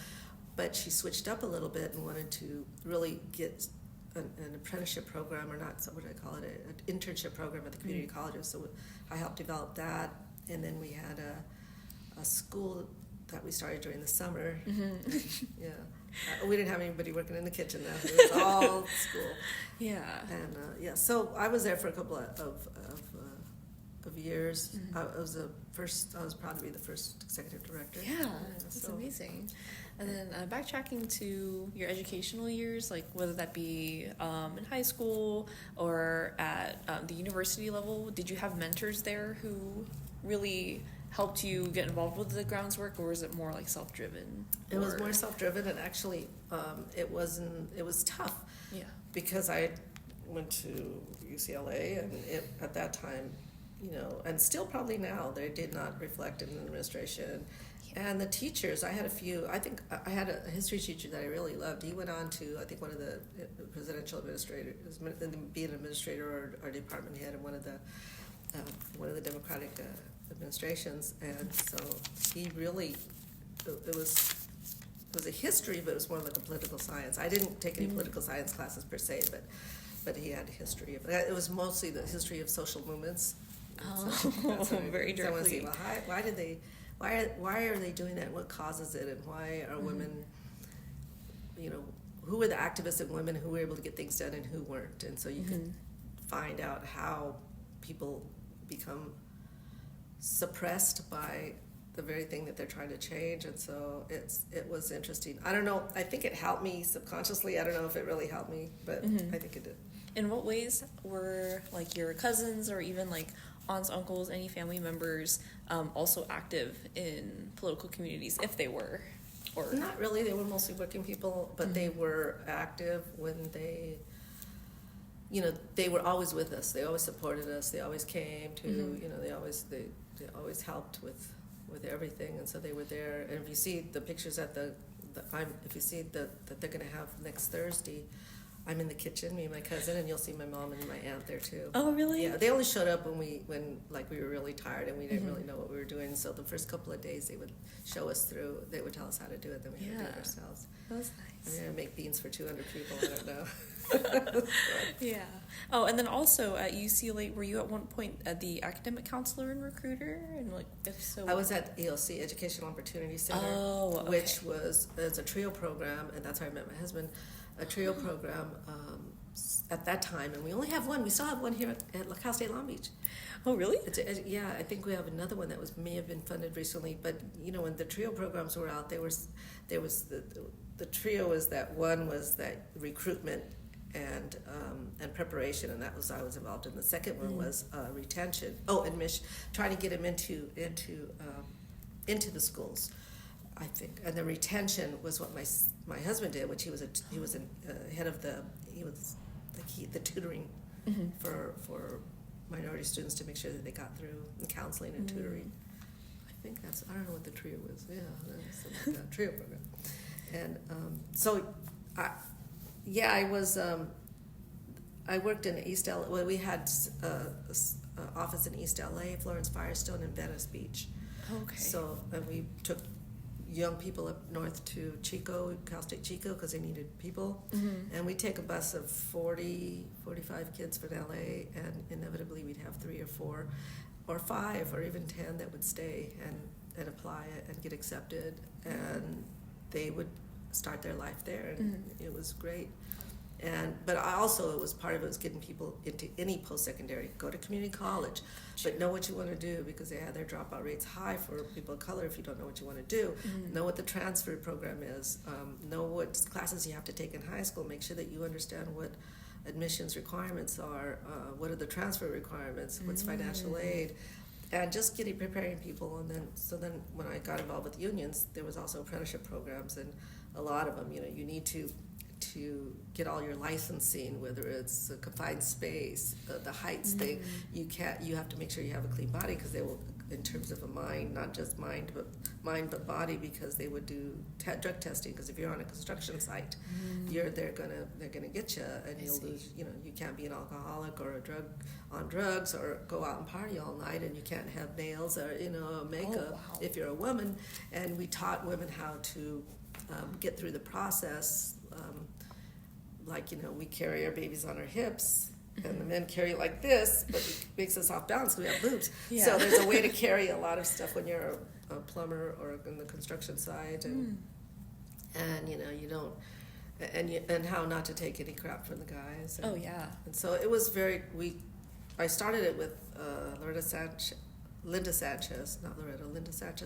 But she switched up a little bit and wanted to really get an apprenticeship program, or not, so what do I call it, an internship program at the community colleges. So I helped develop that, and then we had a school that we started during the summer. We didn't have anybody working in the kitchen now. It was all school. Yeah. And so I was there for a couple of years. I was proud to be the first executive director. Yeah, that's amazing. And then backtracking to your educational years, like whether that be in high school or at the university level, did you have mentors there who really helped you get involved with the grounds work, or was it more like self-driven? It was more self-driven, and actually, it was tough Yeah. because I went to UCLA, and at that time, and still probably now, they did not reflect in the administration. And the teachers, I had a few. I think I had a history teacher that I really loved. He went on to, I think, one of the presidential administrators, be an administrator or department head in one of the Democratic administrations. And so he really, it was a history, but it was more like a political science. I didn't take any political science classes per se, but he had history. It was mostly the history of social movements. Oh, So very directly. Well, why are they doing that? What causes it? And why are women, who were the activists and women who were able to get things done and who weren't? And so you can find out how people become suppressed by the very thing that they're trying to change. And so it was interesting. I don't know. I think it helped me subconsciously. I don't know if it really helped me, but I think it did. In what ways were like your cousins or even like aunts, uncles, any family members also active in political communities, if they were? Or not really. They were mostly working people, but they were active when they were always with us. They always supported us. They always came to, they always helped with everything, and so they were there. And if you see the pictures that that they're going to have next Thursday, I'm in the kitchen, me and my cousin, and you'll see my mom and my aunt there too. Oh, really? Yeah, they only showed up when we were really tired and we didn't really know what we were doing. So the first couple of days they would show us through. They would tell us how to do it. Then we had to do it ourselves. That was nice. I mean, I make beans for 200 people. I don't know. Yeah. Oh, and then also at UCLA, were you at one point the academic counselor and recruiter? And like, if so, I was at EOC, Educational Opportunity Center, which it's a TRIO program, and that's how I met my husband. A TRIO program at that time, and we only have one. We still have one here at Cal State Long Beach. Oh, really? Yeah, I think we have another one that may have been funded recently. But when the TRIO programs were out, there was the TRIO was that one was that recruitment and preparation, and that was I was involved in. The second one was retention. Admission, trying to get them into the schools, I think. And the retention was what my husband did, which he was head of the tutoring for minority students to make sure that they got through the counseling and tutoring. I think I don't know what the TRIO was. Yeah, that's something like that, TRIO program. And I worked in East LA. Well, we had office in East LA, Florence Firestone, and Venice Beach. Okay. So we took young people up north to Chico, Cal State Chico, because they needed people. And we'd take a bus of 40, 45 kids from LA, and inevitably we'd have 3 or 4 or 5 or even 10 that would stay and apply and get accepted, and they would start their life there, and it was great. But it was part of it was getting people into any post-secondary, go to community college, but know what you want to do, because they had their dropout rates high for people of color if you don't know what you want to do. Know what the transfer program is, know what classes you have to take in high school, make sure that you understand what admissions requirements are, what are the transfer requirements, what's financial aid, and just preparing people. And then when I got involved with unions, there was also apprenticeship programs, and a lot of them, you need to get all your licensing, whether it's a confined space, the heights thing. You have to make sure you have a clean body, because they will, in terms of a mind, not just mind but body, because they would do drug testing. Because if you're on a construction site, they're gonna get you, and you'll lose. You can't be an alcoholic or on drugs or go out and party all night, and you can't have nails or makeup if you're a woman. And we taught women how to get through the process. We carry our babies on our hips, and the men carry like this, but it makes us off balance because we have boobs. Yeah. So there's a way to carry a lot of stuff when you're a plumber or in the construction site, and you don't, and how not to take any crap from the guys. And so it was I started it with Linda Sanchez,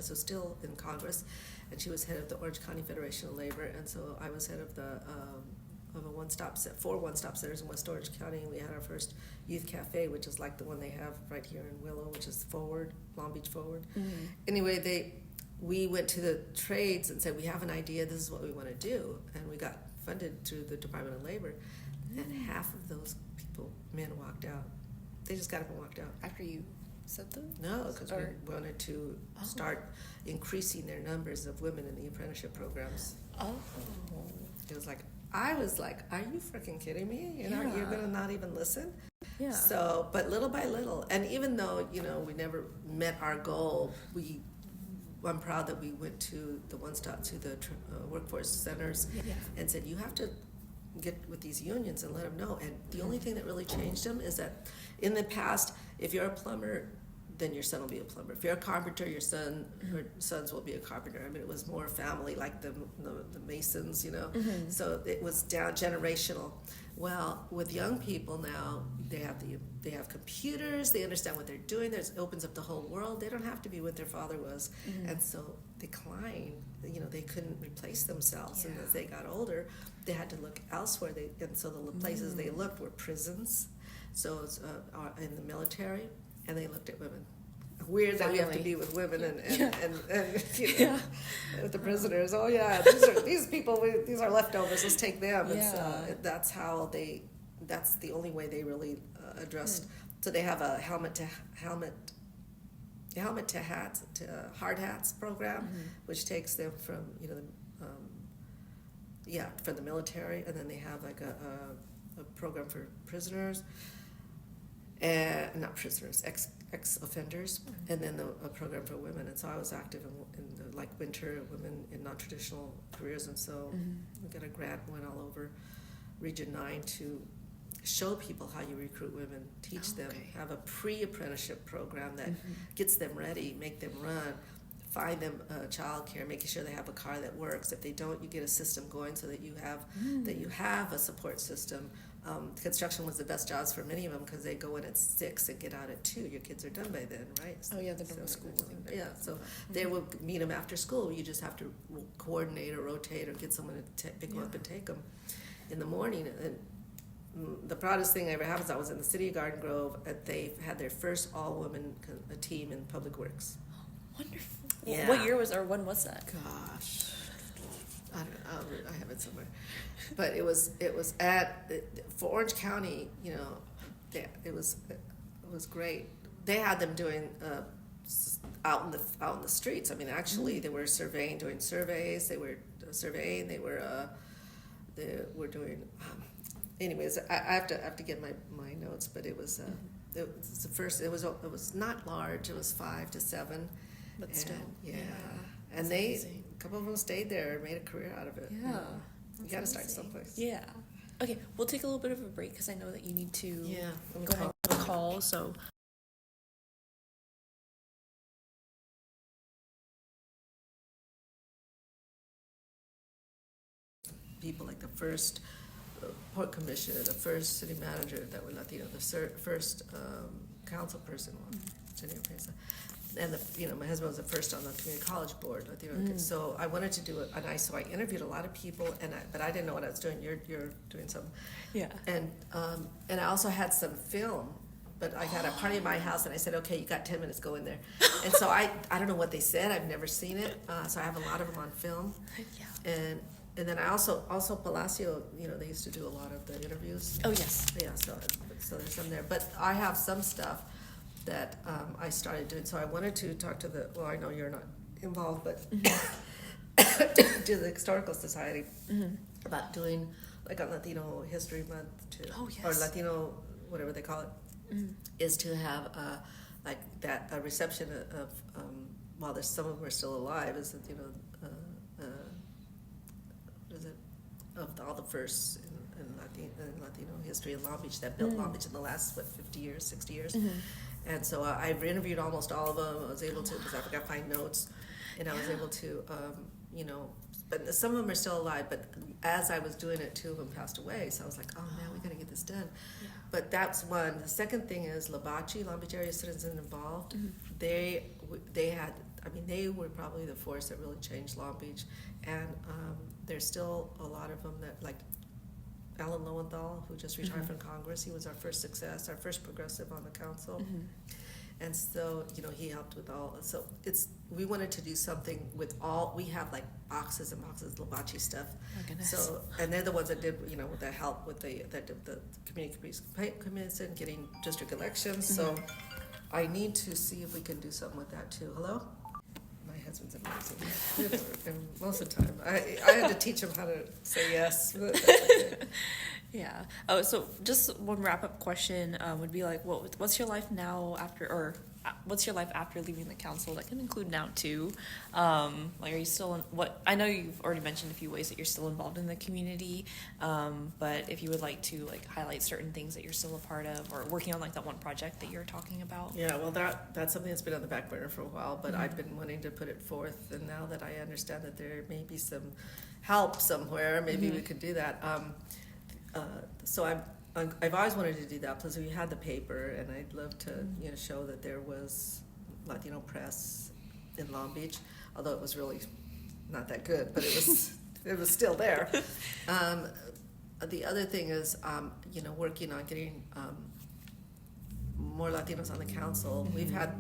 who's still in Congress, and she was head of the Orange County Federation of Labor, and so I was head of the of a one-stop set, 4 one-stop centers in West Orange County. And we had our first youth cafe, which is like the one they have right here in Willow, which is Forward, Long Beach Forward. Mm-hmm. Anyway, we went to the trades and said, we have an idea, this is what we want to do. And we got funded through the Department of Labor. And half of those people, men, walked out. They just got up and walked out. After you said that? No, because we wanted to start increasing their numbers of women in the apprenticeship programs. Oh. It was like, I was like, are you freaking kidding me? You're gonna not even listen? Yeah. So, but little by little, and even though, we never met our goal, I'm proud that we went to the workforce centers and said, you have to get with these unions and let them know. And the only thing that really changed them is that in the past, if you're a plumber, then your son will be a plumber. If you're a carpenter, your sons will be a carpenter. I mean, it was more family, like the Masons, Mm-hmm. So it was down generational. Well, with young people now, they have computers. They understand what they're doing. It opens up the whole world. They don't have to be what their father was, and so decline. They couldn't replace themselves, and as they got older, they had to look elsewhere. And so the places they looked were prisons, so it's in the military, and they looked at women. Weird that we have to be with women and with the prisoners. Oh yeah, these people. These are leftovers. Let's take them. Yeah. And that's how that's the only way they really addressed. So they have a helmet to hats to hard hats program, which takes them from for the military, and then they have like a program for prisoners, and not prisoners, ex-offenders, and then a program for women. And so I was active in the, like winter women in non-traditional careers, and so we got a grant, went all over Region 9 to show people how you recruit women, teach them, have a pre-apprenticeship program that gets them ready, make them run, find them childcare, making sure they have a car that works. If they don't, you get a system going so that you have a support system. Construction was the best jobs for many of them because they go in at 6 and get out at 2. Your kids are done by then, right? Oh yeah, they're from school. Yeah, so they will meet them after school. You just have to coordinate or rotate or get someone to pick them up and take them in the morning. And the proudest thing I ever had was I was in the city of Garden Grove. They had their first all-women team in public works. Wonderful. Yeah. What year when was that? Gosh, I don't know. I have it somewhere, but it was for Orange County. It was great. They had them doing out in the streets. I mean, actually, they were doing surveys. They were surveying. They were doing. Anyways, I have to get my notes, but it was the first. It was not large. It was 5 to 7. But still, and a couple of them stayed there and made a career out of it. Yeah, you got to start someplace. Yeah. Okay, we'll take a little bit of a break because I know that you need to go ahead and call. So. People like the first port commissioner, the first city manager that were Latino, the first council person, and my husband was the first on the community college board, Latino. So I wanted to do it, so I interviewed a lot of people, but I didn't know what I was doing. You're doing something, Yeah. And I also had some film. But I had a party in my house, and I said, "Okay, you got 10 minutes. Go in there." And so I don't know what they said. I've never seen it, so I have a lot of them on film. Yeah. And then I also Palacio, they used to do a lot of the interviews. Oh yes. Yeah, so there's some there. But I have some stuff that I started doing. So I wanted to talk to I know you're not involved, but to the Historical Society about doing like a Latino History Month or Latino, whatever they call it, is to have a reception of while there's some of them are still alive, is that of all the firsts in Latino history in Long Beach that built Long Beach in the last 50 years, 60 years. And so I've interviewed almost all of them. I was able to, because I got my notes, and I was able to but some of them are still alive, but as I was doing it, 2 of them passed away, so I was like, oh man, we got to get this done. But that's one. The second thing is Labachi, Long Beach Area Citizens Involved. They were probably the force that really changed Long Beach, and there's still a lot of them that, like Alan Lowenthal, who just retired from Congress. He was our first success, our first progressive on the council. And so, he helped with all, so we wanted to do something with we have like boxes and boxes of Labachi stuff. Oh, goodness. So, and they're the ones that did, with the help with the community commission, getting district elections. So I need to see if we can do something with that too. Hello? My husband's amazing. And most of the time, I had to teach him how to say yes. But that's okay. Yeah. Oh, so just one wrap-up question would be like, what's your life now after, or what's your life after leaving the council? That can include now too. Like, are you still I know you've already mentioned a few ways that you're still involved in the community, but if you would like to like highlight certain things that you're still a part of, or working on like that one project that you're talking about. Yeah, well, that's something that's been on the back burner for a while, but I've been wanting to put it forth, and now that I understand that there may be some help somewhere, maybe we could do that. So I've always wanted to do that because we had the paper, and I'd love to show that there was Latino press in Long Beach, although it was really not that good, but it was still there. The other thing is working on getting more Latinos on the council. We've had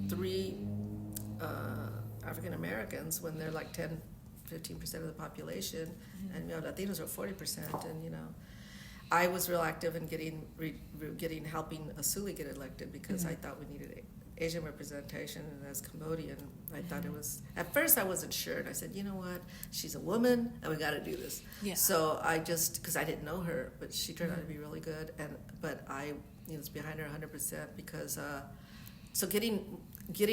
3 African Americans when they're like 10-15% of the population, and Latinos are 40%, and I was real active in helping Asuli get elected because I thought we needed Asian representation, and as Cambodian, I thought it was, at first I wasn't sure, and I said, you know what, she's a woman, and we got to do this. Yeah. So I just, because I didn't know her, but she turned out to be really good, but I was behind her 100% because, so getting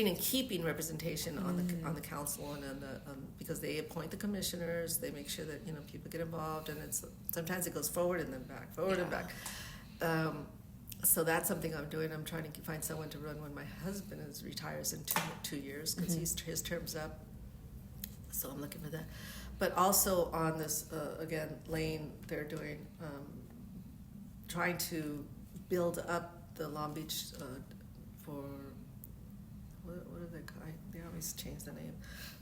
and keeping representation on the council and on the because they appoint the commissioners, they make sure that people get involved, and sometimes it goes forward and then back, and back. So that's something I'm doing. I'm trying to find someone to run when my husband retires in 2 years because his term's up. So I'm looking for that. But also on this again, Lane, they're doing trying to build up the Long Beach for. What do they call it? They always change the name,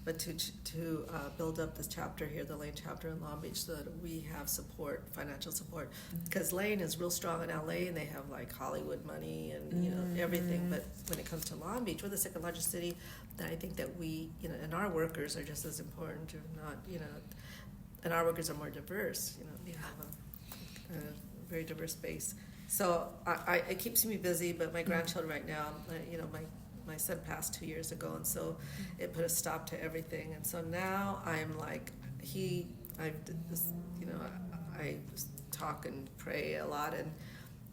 but to build up this chapter here, the Lane chapter in Long Beach, so that we have support, financial support, because Lane is real strong in LA, and they have like Hollywood money and everything. But when it comes to Long Beach, we're the second largest city, and I think that we and our workers are just as important, if not and our workers are more diverse. We have a very diverse base. So it keeps me busy. But my grandchildren right now, my son passed 2 years ago, and so it put a stop to everything. And so now I'm like, I talk and pray a lot,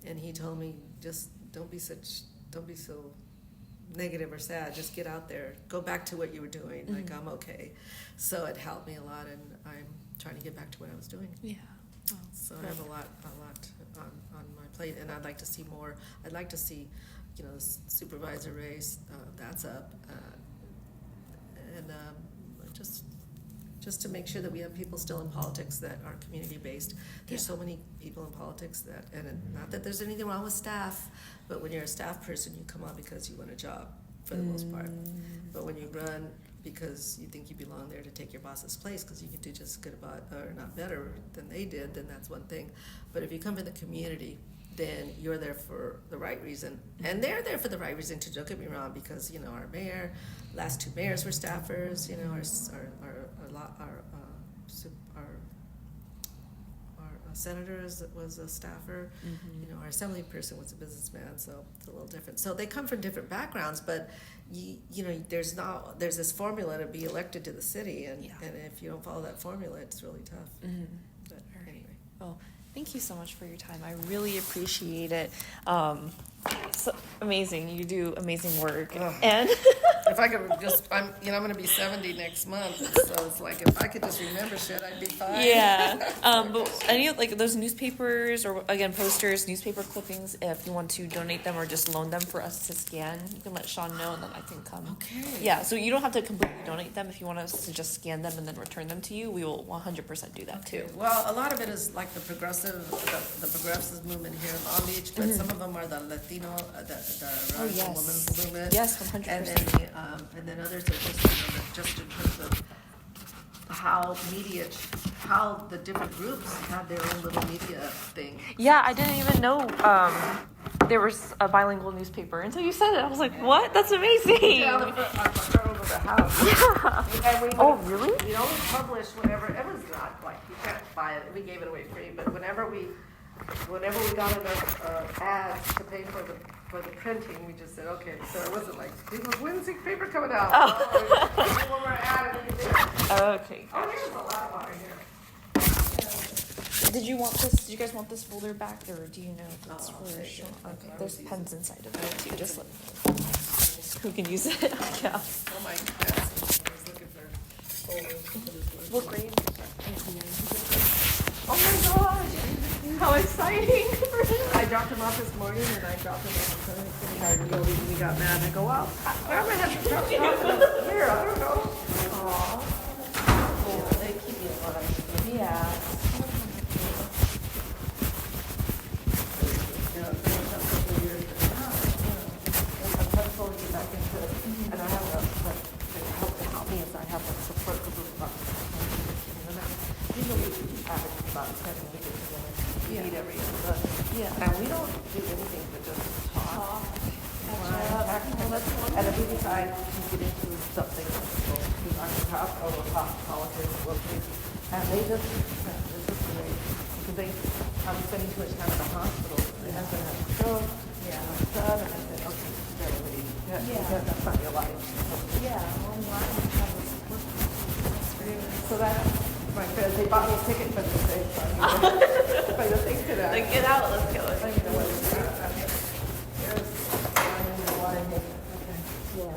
and he told me, just don't be so negative or sad. Just get out there, go back to what you were doing. Like, I'm okay. So it helped me a lot, and I'm trying to get back to what I was doing. Yeah. Oh, so I have a lot on my plate, and I'd like to see more. I'd like to see the supervisor race, that's up, and just to make sure that we have people still in politics that are community based. There's so many people in politics not that there's anything wrong with staff, but when you're a staff person, you come on because you want a job for the most part. But when you run because you think you belong there to take your boss's place because you can do just as good about, or not better than they did, then that's one thing. But if you come from the community, then you're there for the right reason, and they're there for the right reason too. Don't get me wrong, because our mayor, last 2 mayors were staffers. Our senator was a staffer. Our assembly person was a businessman, so it's a little different. So they come from different backgrounds, but there's this formula to be elected to the city, and if you don't follow that formula, it's really tough. But anyway. Well, thank you so much for your time. I really appreciate it. It's amazing. You do amazing work. And if I could just, I'm going to be 70 next month, so it's like if I could just remember shit, I'd be fine. Yeah. But any like those newspapers or again posters, newspaper clippings, if you want to donate them or just loan them for us to scan, you can let Sean know, and then I can come. Okay. Yeah. So you don't have to completely donate them. If you want us to just scan them and then return them to you, we will 100% do that too. Well, a lot of it is like the progressive movement here in Long Beach, but some of them are the Latino, the women's movement. Yes, 100%. And then others are just in terms of how media how the different groups had their own little media thing. Yeah, I didn't even know there was a bilingual newspaper until you said it. I was like, what? That's amazing. Yeah, on the front of the house. Yeah. And we Oh, would- really? We only publish whenever, it was not like, you can't buy it, we gave it away free, but whenever we got enough ads to pay for the printing, we just said, okay, so it wasn't like, when's the paper coming out? Oh. One more ad and we did it. Okay. Oh, here's a lot of water here. Did you want this? Did you guys want this folder back, or do you know if it's Oh, for okay, sure? yeah. Okay, there's pens inside of it too. Just let me know who can use it. Yeah. Oh my goodness, I was looking for folders. What grade? Oh my gosh! How exciting for him! I dropped him off this morning and I dropped him off in the kindergarten building and he got mad and I go, well, Grandma has to drop you off here, I don't know. Aw. Oh, they keep me alive. Yeah. You know, it's been a couple of years, but now, you know, I'm trying to slowly get back into it. And I have to help me as I have a support group of about, usually we have it about 10 when we get together. We meet every other. Yeah. And we don't do anything but just talk. And if we decide to get into something, we'll talk about, or we'll talk politics, we'll do, and they just, this is great. Because they, I'm spending too much time at the hospital. My husband had a stroke, my son, and I said, okay, you gotta leave. That's not your life. Yeah. Well, why do you have a support group? That's really So that's my friends, they bought me a ticket for the day, so I the thing to that. Like, get out. Let's go. I don't know what it's about. There's wine and wine. Okay. Yeah.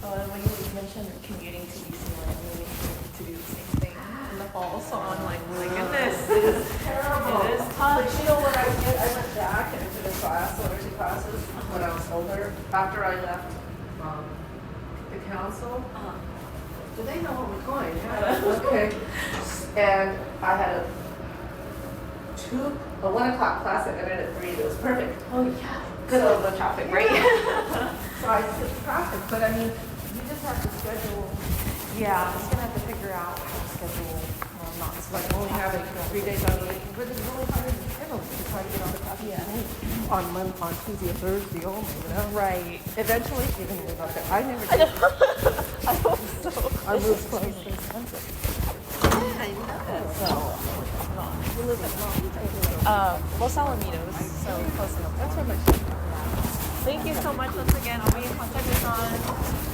Oh, and when you mentioned commuting to DC, I'm really excited to do the same thing in the fall. So I'm like, my goodness, It is terrible. it is But tough. you know what I did? I went back into the class, literacy classes, when I was older, after I left the council. Do they know what we're going? Yeah. Okay. And I had a 1 o'clock class that ended at 3. It was perfect. Oh yeah. Because of the traffic, right? So I took traffic, but I mean, you just have to schedule. Yeah, I'm just gonna have to figure out how to schedule. Not It's like only having 3 days on the week, but it's really hard to schedule to try to get on the traffic. Yeah. On Tuesday or Thursday only, you know? right. Eventually, you're gonna live up there. I never did. I hope so. I moved close to expensive. Yeah, I know. So, you live at Los Alamitos, so close enough. That's what my Thank you so much once again. I'll be in contact with John.